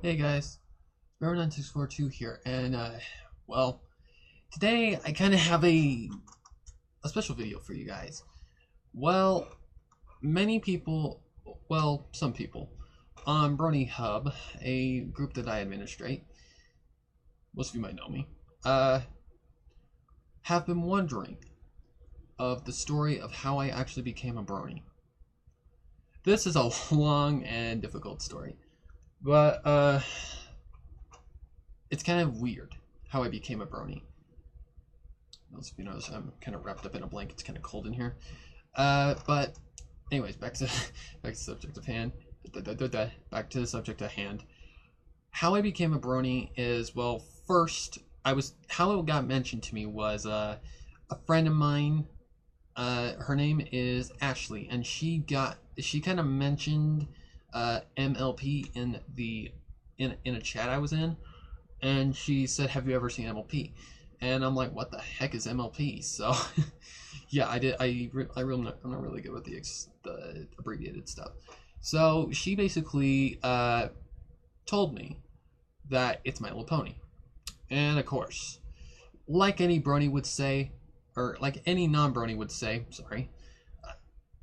Hey guys, Brony9642 here, and well, today I kind of have a special video for you guys. Well, many people, well, some people on Brony Hub, a group that I administrate, most of you might know me, have been wondering of the story of how I actually became a Brony. This is a long and difficult story, but it's kind of weird how I became a Brony. Most of you notice I'm kind of wrapped up in a blanket. It's kind of cold in here. But anyways, back to the subject of hand. Back to the subject at hand. How I became a Brony is, well, first how it got mentioned to me was a friend of mine. Her name is Ashley, and she kind of mentioned MLP in a chat I was in, and she said, "Have you ever seen MLP?" And I'm like, "What the heck is MLP?" So yeah, I did. I'm not really good with the abbreviated stuff. So she basically told me that it's My Little Pony, and of course, like any Brony would say, or like any non-Brony would say, sorry,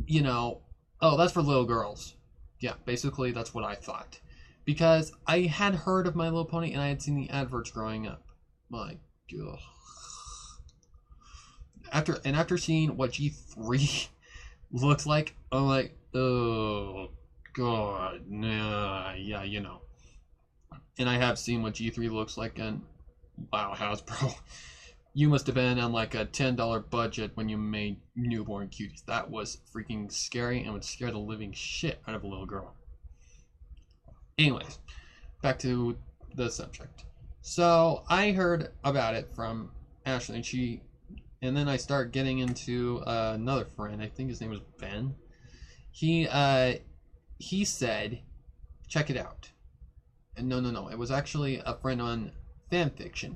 you know, oh, that's for little girls. Yeah, basically that's what I thought. Because I had heard of My Little Pony and I had seen the adverts growing up. My God. After seeing what G3 looks like, I'm like, oh God, nah, yeah, you know. And I have seen what G3 looks like, and wow, Hasbro, you must have been on like a $10 budget when you made newborn cuties. That was freaking scary and would scare the living shit out of a little girl. Anyways, back to the subject. So I heard about it from Ashley, and then I start getting into another friend. I think his name was Ben. He said, check it out. And no, it was actually a friend on fanfiction.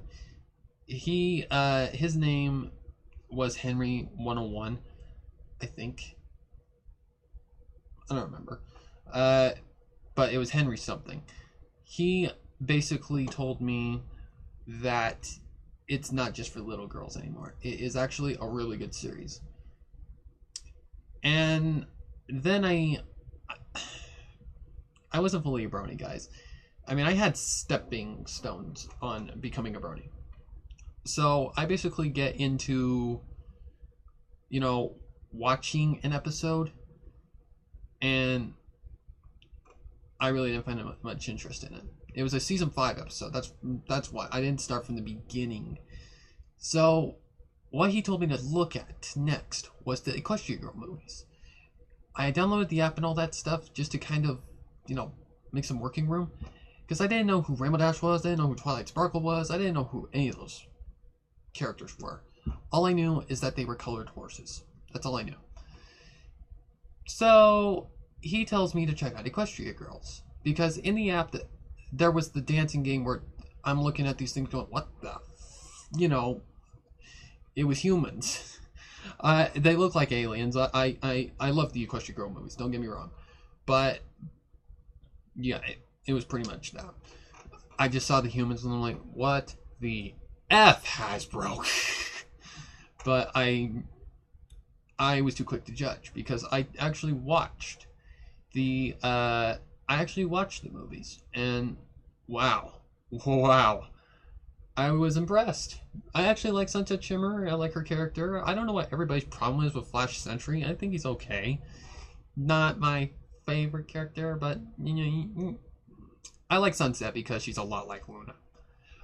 His name was Henry 101, I think. I don't remember. But it was Henry something. He basically told me that it's not just for little girls anymore. It is actually a really good series. And then I wasn't fully a Brony, guys. I mean, I had stepping stones on becoming a Brony. So I basically get into, you know, watching an episode, and I really didn't find much interest in it. It was a season 5 episode. That's why I didn't start from the beginning. So what he told me to look at next was the Equestria Girl movies. I downloaded the app and all that stuff just to kind of, you know, make some working room, because I didn't know who Rainbow Dash was. I didn't know who Twilight Sparkle was. I didn't know who any of those characters were. All I knew is that they were colored horses. That's all I knew. So he tells me to check out Equestria Girls, because in the app there was the dancing game where I'm looking at these things going, what the, you know, it was humans. They look like aliens. I love the Equestria Girl movies, don't get me wrong, but yeah, it was pretty much that. I just saw the humans and I'm like, what the F, Hasbro? But I was too quick to judge, because I actually watched the movies, and wow, I was impressed. I actually like Sunset Shimmer. I like her character. I don't know what everybody's problem is with Flash Sentry. I think he's okay. Not my favorite character, but you know, I like Sunset because she's a lot like Luna.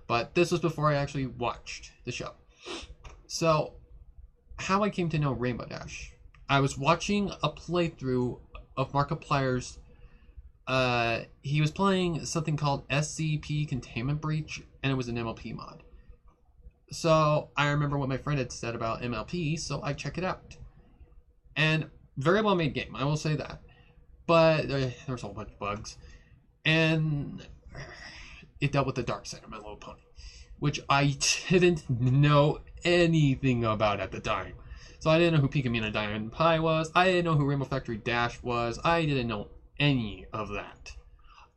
But this was before I actually watched the show. So how I came to know Rainbow Dash, I was watching a playthrough of Markiplier's. He was playing something called SCP Containment Breach, and it was an MLP mod. So I remember what my friend had said about MLP, so I check it out. And very well made game, I will say that. But there was a whole bunch of bugs. And it dealt with the dark side of My Little Pony, which I didn't know anything about at the time. So I didn't know who Pika Diamond Pie was. I didn't know who Rainbow Factory Dash was. I didn't know any of that.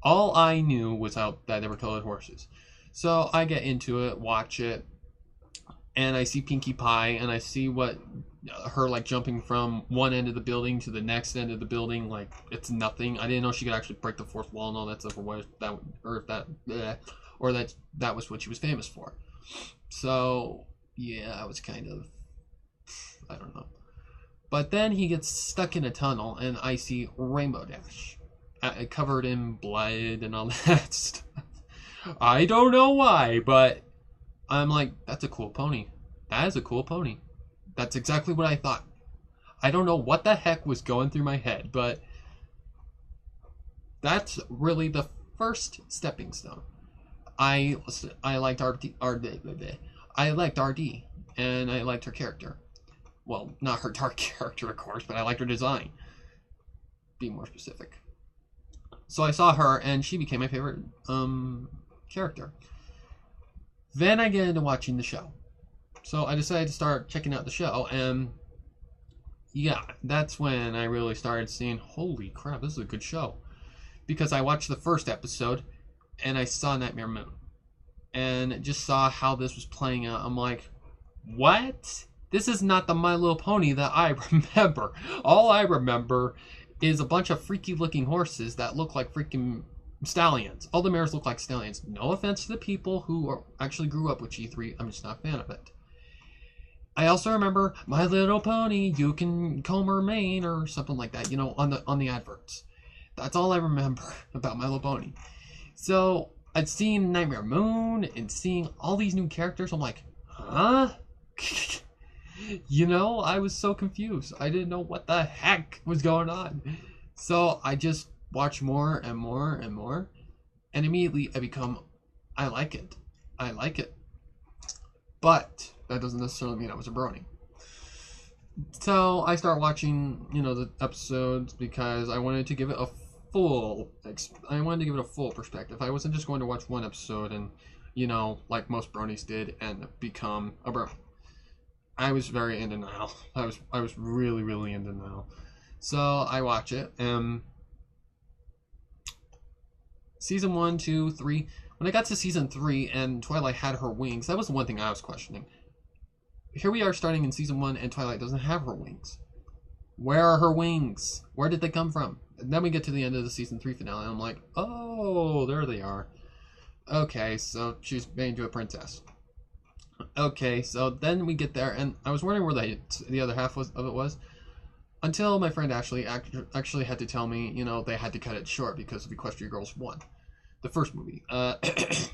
All I knew was how that they were colored horses. So I get into it, watch it, and I see Pinkie Pie, and I see what her like jumping from one end of the building to the next end of the building like it's nothing. I didn't know she could actually break the fourth wall and all that stuff, or what that, or if that, bleh, or that was what she was famous for. So yeah, I was kind of, I don't know. But then he gets stuck in a tunnel, and I see Rainbow Dash, covered in blood and all that stuff. I don't know why, but I'm like, that's a cool pony. That is a cool pony. That's exactly what I thought. I don't know what the heck was going through my head, but that's really the first stepping stone. I liked I liked RD, and I liked her character. Well, not her dark character, of course, but I liked her design. Be more specific. So I saw her, and she became my favorite character. Then I get into watching the show. So I decided to start checking out the show, and yeah, that's when I really started seeing, holy crap, this is a good show. Because I watched the first episode, and I saw Nightmare Moon, and just saw how this was playing out. I'm like, what? This is not the My Little Pony that I remember. All I remember is a bunch of freaky looking horses that look like freaking stallions. All the mares look like stallions. No offense to the people who actually grew up with G3. I'm just not a fan of it. I also remember My Little Pony, you can comb her mane or something like that, you know, on the adverts. That's all I remember about My Little Pony. So I'd seen Nightmare Moon and seeing all these new characters. I'm like, huh? You know, I was so confused. I didn't know what the heck was going on. So I just watched more and more and more. And immediately I like it. I like it. But that doesn't necessarily mean I was a brony. So I start watching, you know, the episodes because I wanted to give it a full perspective. I wasn't just going to watch one episode and, you know, like most bronies did and become a brony. I was very in denial. I was really, really in denial. So I watch it. Season 1, 2, 3. When I got to season 3 and Twilight had her wings, that was the one thing I was questioning. Here we are starting in season 1 and Twilight doesn't have her wings. Where are her wings? Where did they come from? And then we get to the end of the season 3 finale and I'm like, oh, there they are. Okay, so she's made into a princess. Okay, so then we get there, and I was wondering where the other half of it was, until my friend Ashley actually had to tell me, you know, they had to cut it short because of Equestria Girls 1, the first movie. And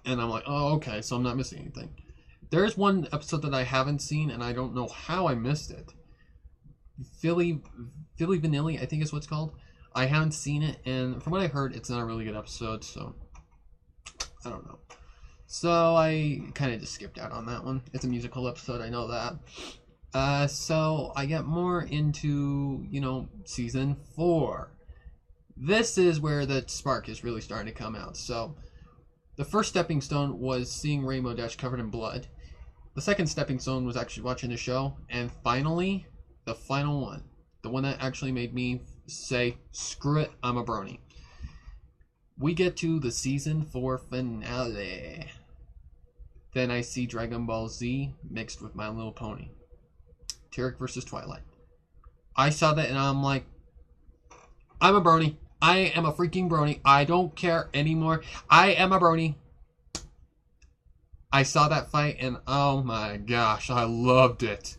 I'm like, oh, okay, so I'm not missing anything. There's one episode that I haven't seen, and I don't know how I missed it. Philly Vanilli, I think is what it's called. I haven't seen it, and from what I heard, it's not a really good episode, so I don't know. So I kind of just skipped out on that one. It's a musical episode, I know that. So I get more into, you know, season 4. This is where the spark is really starting to come out. So the first stepping stone was seeing Rainbow Dash covered in blood. The second stepping stone was actually watching the show. And finally, the final one. The one that actually made me say, screw it, I'm a brony. We get to the season 4 finale. Then I see Dragon Ball Z mixed with My Little Pony. Tyrek versus Twilight. I saw that and I'm like, I'm a brony. I am a freaking brony. I don't care anymore. I am a brony. I saw that fight and oh my gosh, I loved it.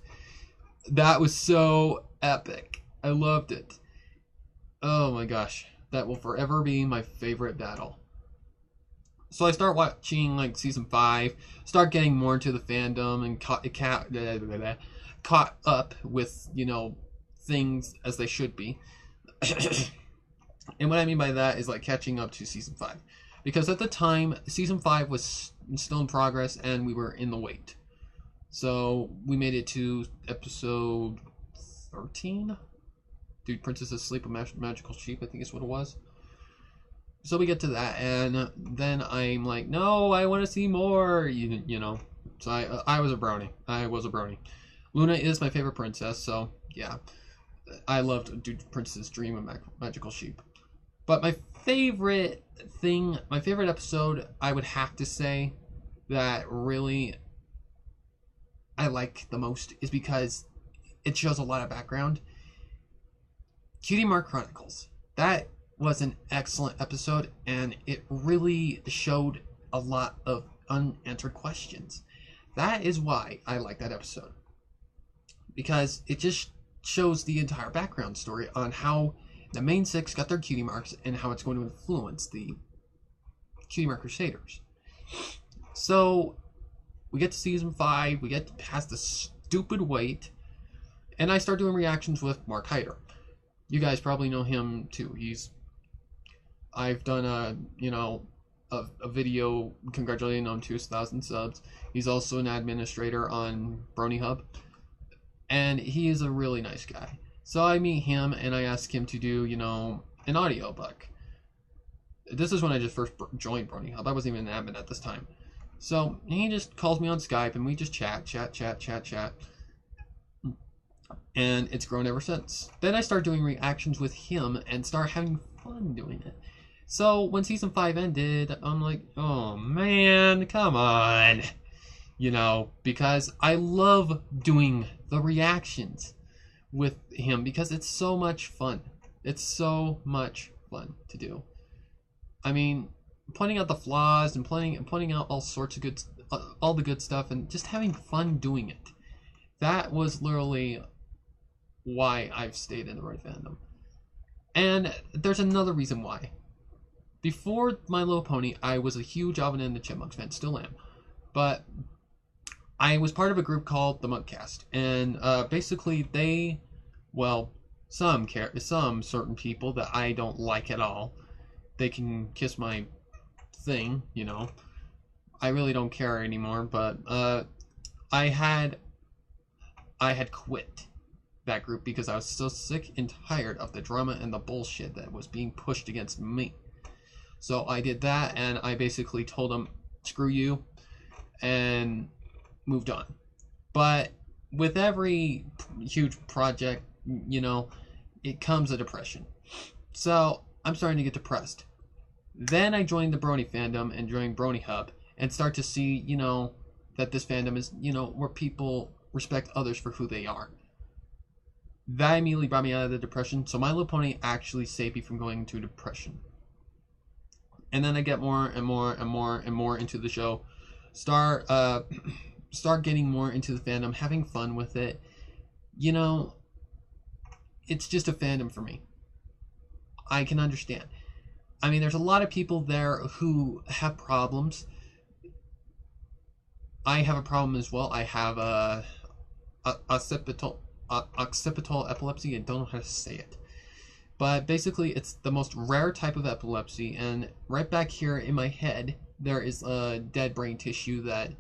That was so epic. I loved it. Oh my gosh. That will forever be my favorite battle. So I start watching like season 5, start getting more into the fandom and caught up with, you know, things as they should be. And what I mean by that is like catching up to season 5. Because at the time, season 5 was still in progress and we were in the wait. So we made it to episode 13? Dude, Princess Sleep, a Magical Sheep, I think is what it was. So we get to that, and then I'm like, no, I want to see more, you know. So I was a brony. I was a brony. Luna is my favorite princess, so yeah. I loved Dude Princess Dream of Magical Sheep. But my favorite thing, my favorite episode, I would have to say that really I like the most is because it shows a lot of background. Cutie Mark Chronicles. That was an excellent episode, and it really showed a lot of unanswered questions. That is why I like that episode. Because it just shows the entire background story on how the main six got their cutie marks and how it's going to influence the Cutie Mark Crusaders. So we get to season 5, we get past the stupid wait, and I start doing reactions with Mark Hyder. You guys probably know him too. I've done a video congratulating him on 2,000 subs. He's also an administrator on Brony Hub, and he is a really nice guy. So I meet him and I ask him to do, an audiobook. This is when I just first joined Brony Hub. I wasn't even an admin at this time. So he just calls me on Skype and we just chat. And it's grown ever since. Then I start doing reactions with him and start having fun doing it. So when season 5 ended, I'm like, oh man, come on. Because I love doing the reactions with him because it's so much fun. It's so much fun to do. I mean, pointing out the flaws and pointing out all sorts of all the good stuff and just having fun doing it. That was literally why I've stayed in the Brony fandom. And there's another reason why. Before My Little Pony, I was a huge Alvin and the Chipmunks fan, still am. But I was part of a group called the Monkcast, and basically some certain people that I don't like at all, they can kiss my thing, I really don't care anymore, but I had quit that group because I was so sick and tired of the drama and the bullshit that was being pushed against me. So I did that, and I basically told them, screw you, and moved on. But with every huge project, it comes a depression. So I'm starting to get depressed. Then I joined the Brony fandom and joined Brony Hub and start to see, that this fandom is, where people respect others for who they are. That immediately brought me out of the depression. So My Little Pony actually saved me from going into depression. And then I get more and more into the show. Start getting more into the fandom, having fun with it. It's just a fandom for me. I can understand. I mean, there's a lot of people there who have problems. I have a problem as well. I have occipital epilepsy. I don't know how to say it. But basically, it's the most rare type of epilepsy, and right back here in my head, there is a dead brain tissue that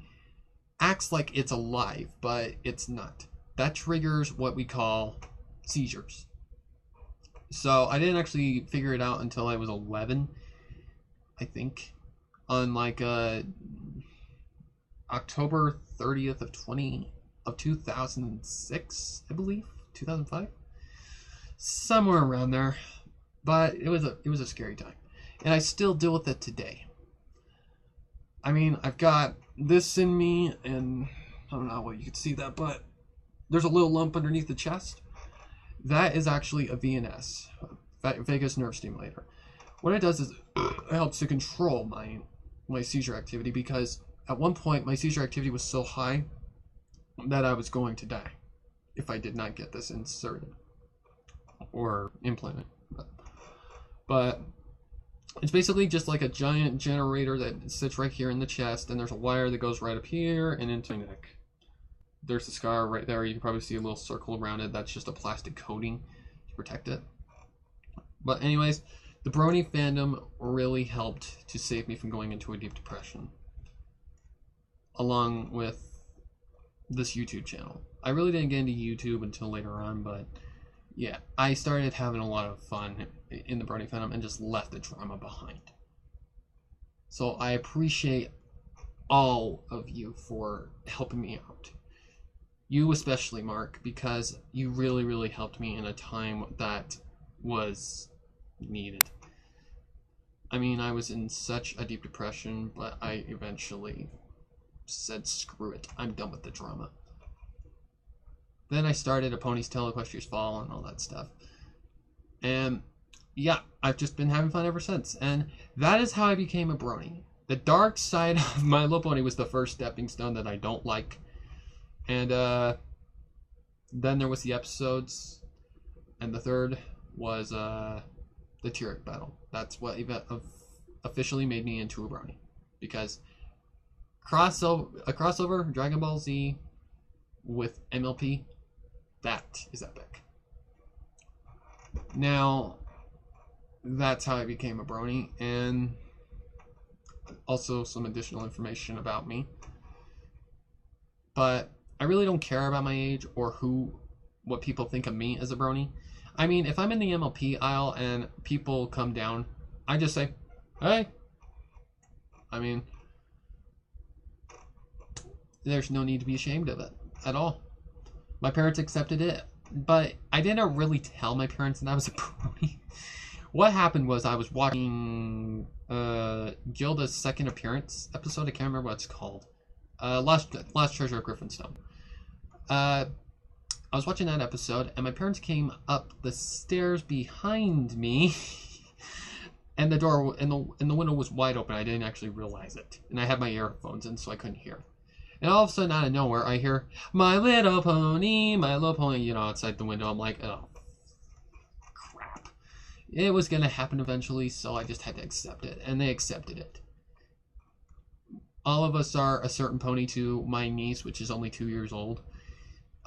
acts like it's alive, but it's not. That triggers what we call seizures. So I didn't actually figure it out until I was 11, I think, on October 30th of 2006, I believe, 2005. Somewhere around there, but it was a scary time, and I still deal with it today. I mean, I've got this in me, and I don't know how well you can see that, but there's a little lump underneath the chest. That is actually a VNS, vagus nerve stimulator. What it does is it helps to control my seizure activity, because at one point my seizure activity was so high that I was going to die if I did not get this inserted or implanted. But it's basically just like a giant generator that sits right here in the chest, and there's a wire that goes right up here and into my neck. There's the scar right there. You can probably see a little circle around it. That's just a plastic coating to protect it. But anyways, the Brony fandom really helped to save me from going into a deep depression, along with this YouTube channel. I really didn't get into YouTube until later on, but yeah, I started having a lot of fun in the Brony fandom and just left the drama behind. So I appreciate all of you for helping me out. You especially, Mark, because you really helped me in a time that was needed. I mean, I was in such a deep depression, but I eventually said, screw it, I'm done with the drama. Then I started A Pony's Tale, Equestria's Fall, and all that stuff. And yeah, I've just been having fun ever since. And that is how I became a brony. The dark side of My Little Pony was the first stepping stone that I don't like. And then there was the episodes. And the third was the Tyrek battle. That's what officially made me into a brony. Because a crossover Dragon Ball Z with MLP, that is epic. Now, that's how I became a brony, and also some additional information about me. But I really don't care about my age or what people think of me as a brony. I mean, if I'm in the MLP aisle and people come down, I just say, hey. I mean, there's no need to be ashamed of it at all. My parents accepted it, but I didn't really tell my parents that I was a brony. What happened was I was watching Gilda's second appearance episode. I can't remember what it's called. Lost Treasure of Griffinstone. I was watching that episode, and my parents came up the stairs behind me, and the door and the window was wide open. I didn't actually realize it, and I had my earphones in, so I couldn't hear. And all of a sudden, out of nowhere, I hear, My Little Pony, you know, outside the window. I'm like, oh, crap. It was going to happen eventually, so I just had to accept it. And they accepted it. All of us are a certain pony to my niece, which is only 2 years old.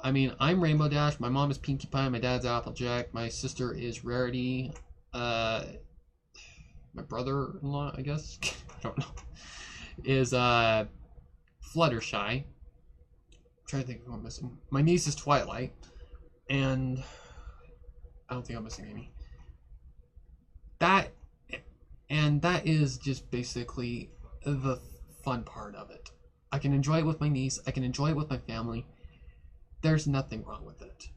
I mean, I'm Rainbow Dash. My mom is Pinkie Pie. My dad's Applejack. My sister is Rarity. My brother-in-law, I guess, I don't know, is Fluttershy. I'm trying to think of who I'm missing. My niece is Twilight, and I don't think I'm missing Amy. That is just basically the fun part of it. I can enjoy it with my niece. I can enjoy it with my family. There's nothing wrong with it.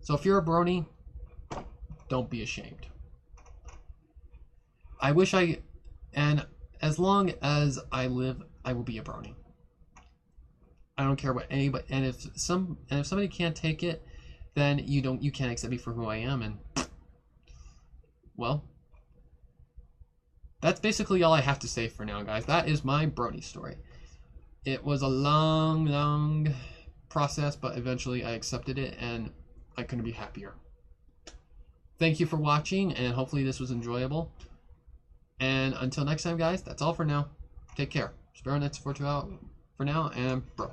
So if you're a brony, don't be ashamed. And as long as I live, I will be a brony. I don't care what anybody, and if somebody can't take it, then you can't accept me for who I am, and well, that's basically all I have to say for now, guys. That is my brony story. It was a long process, but eventually I accepted it, and I couldn't be happier. Thank you for watching, and hopefully this was enjoyable. And until next time, guys, that's all for now. Take care. Sparrow Nets for now, and bro.